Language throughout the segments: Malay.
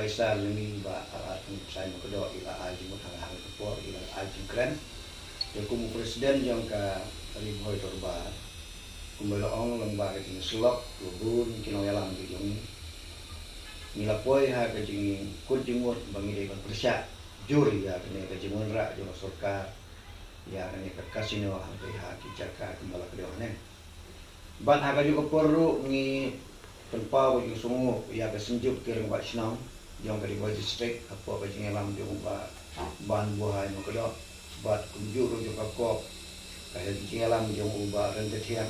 Faisal ni ba aratun saya ko ila aji mo hang ko ila aji kren de kum presiden yang ka riboy torba kumelo ong lang ba ke slok lubun kinoyalam di yung nila poy ha ke jing kujimot bangide ban persya juri ya kene ke jimun ra jo sorka ya kene ke kasino ha ke ha ki jaka kembala ke ne ban ha ka juga perlu ni penpau yung sungu ya ke senjuk ke rembak sinam yang dari Boy District apa bajing alam di umba ban buah yang kedua bat kunjuru juga kok kayak bajing alam di umba rendetian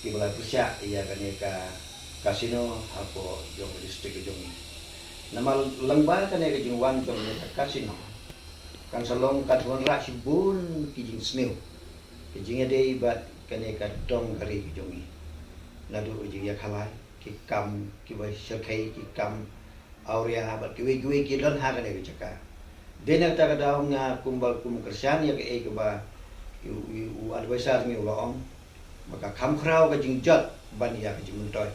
di balai persya ia kan ka kasino apa yang district jong nama lembah kan ia jing wan jong kasino kan salong katuan rak sibun kijing snew kijing ada ibat kan ia ka dong kari jong nadu jing ya kalai ki kam ki bai syakai ki kam Aurea bat kiwe ki don ha kan e chaka dena ta ka daw nga kumbal kum kersan ya ke ba u advisor ni ulong maka kham khrau ka jing jot ban ya ka jing toy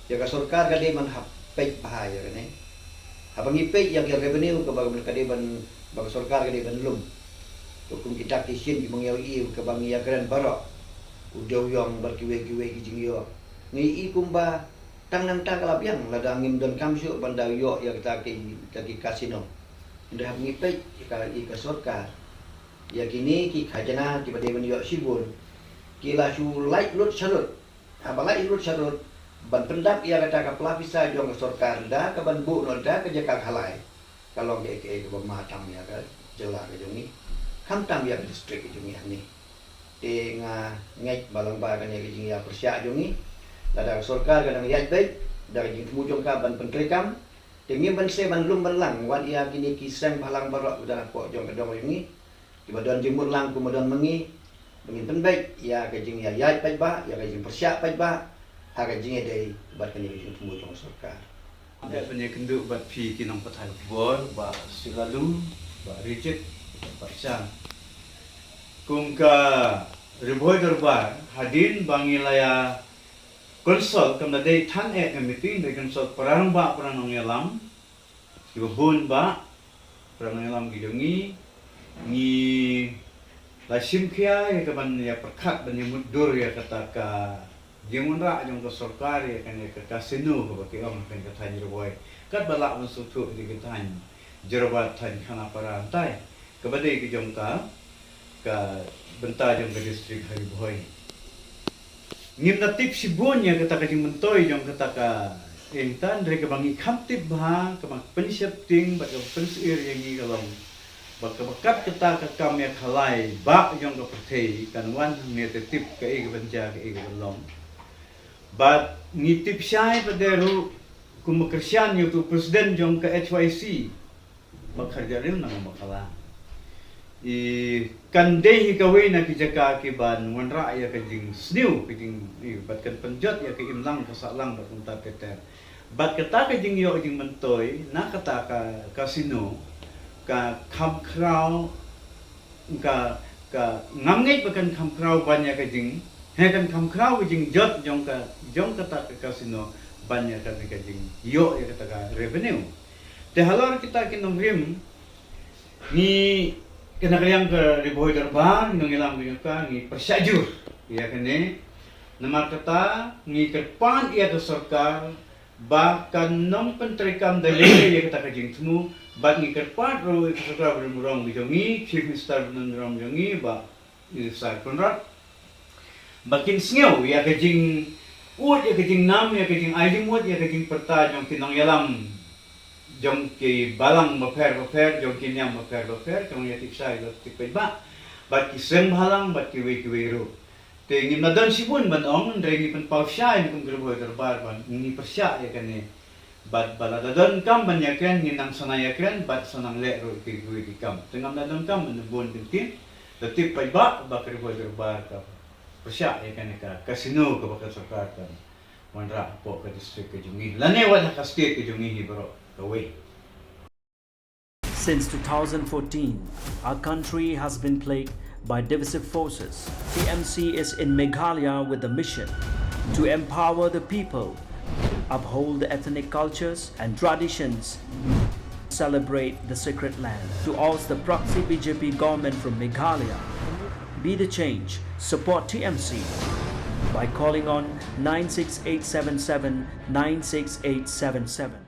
ya ka sarkar ka de man hap pe ba ya ne habangi pe yang ya revenue ka ba ka de ban ba sarkar ka de ban lum to kum kita kisin ki mangyau i ka bang ya kran baro u dew yong bar kiwe ki jing yo ngi i kumba tang nam ta kalap yang lada angin dan kamsyu bandar yo yang kita ki kasino indah ngipe ka i ka sarkar ya kini ki khajana ki bade ban yo sibun ki la su like lut sarut abala lut sarut ban pendap ia kata ka pelapisa jong ka sarkar da ka ban bu no da ka jaka khalai kalau ke matam ya ka jela ka jongi kham tam ya district jongi ani te nga ngai balang ba ka ni ki ya persya jongi lada sarkar kadang yat baik dari jing mujung ka ban penkrikam tengi ban se ban lum ban lang wan ia kini kisang balang barok udah po jong kadong ini tiba don jimur lang kumodon mengi bengin pen baik ya ka jing ya yat baik ba ya ka jing persya baik ba ha ka jing dei bat kini jing mujung sarkar ada punya kenduk bat pi kinong patai bor ba silalu ba rigid persya kung ka riboy darbar hadin bangilaya konsol kamna day tan meeting day konsol parang nong yalam ibu bun ba parang nong yalam gidongi ni lasim kia ya kaban ya perkat ban yang mudur ya kata ka jemun ra jong ka sarkar ya kan ya ka kasino ka baki om kan ka tan boy kat balak musutu di ka tan jerobat tan kana parantai ka badai ki jong ka benta jong ka distrik hari boy ngim na tip sibun ya kata ka jing mentoy jong kata ka engtan dari ka bangi kamtip ba ka bang pensepting ba ka pensir yang ni kalong ba ka bakat kata ka kam ya khalai ba jong ka perthei kan wan ne te tip ka e banja ka e balong ba ni tip syai pa deru kum kersian yu tu presiden jong ka HYC ba kharja rim na makala kan dei kawai na kijaka kiban wanra ya kajing sniu kajing bat kan penjot ya ke imlang kasalang bat unta teter bat kata kajing yo kajing mentoy na kata ka kasino ka kham krau ka ngamngai bakan kham krau banya kajing he kan kham krau kajing jot jong kata ka kasino banya kajing yo ya kata ka revenue te halor kita kinong rim ni kena kalian ke riboy darbar nong ilang ka ni persajur ya kene namar kata ni kerpan ia ke sarkar bahkan nom pentrikam dalile ya kata kajing temu bat ni kerpan ro ke sarkar bermurong bijongi chief minister bermurong bijongi ba sa konrat bakin sngeu ya kajing ud ya kajing nam ya kajing aidim ud ya kajing perta jong kinong yalam jong ki balang maper jong ki nyam maper kang ya tipsai lo tipai ba bat ki sem halang bat ki we ro te ngim na dan sibun ban ong ndre ni pen pau syai ni kum gerboy darbar ban ni persya ya kane bat balada dan kam ban ya kan ni nang sana ya kan bat sanang le ro ki kam tengam na dan kam bon tin tip pai ba gerboy darbar ka persya ya kane ka kasino ka bakat sarkar kan wanra po ka district ka jungi lane wala ka state ka jungi bro away. Since 2014, our country has been plagued by divisive forces. TMC is in Meghalaya with a mission to empower the people uphold the ethnic cultures and traditions, celebrate the sacred land. To oust the proxy BJP government from Meghalaya, be the change, support TMC by calling on 96877 96877.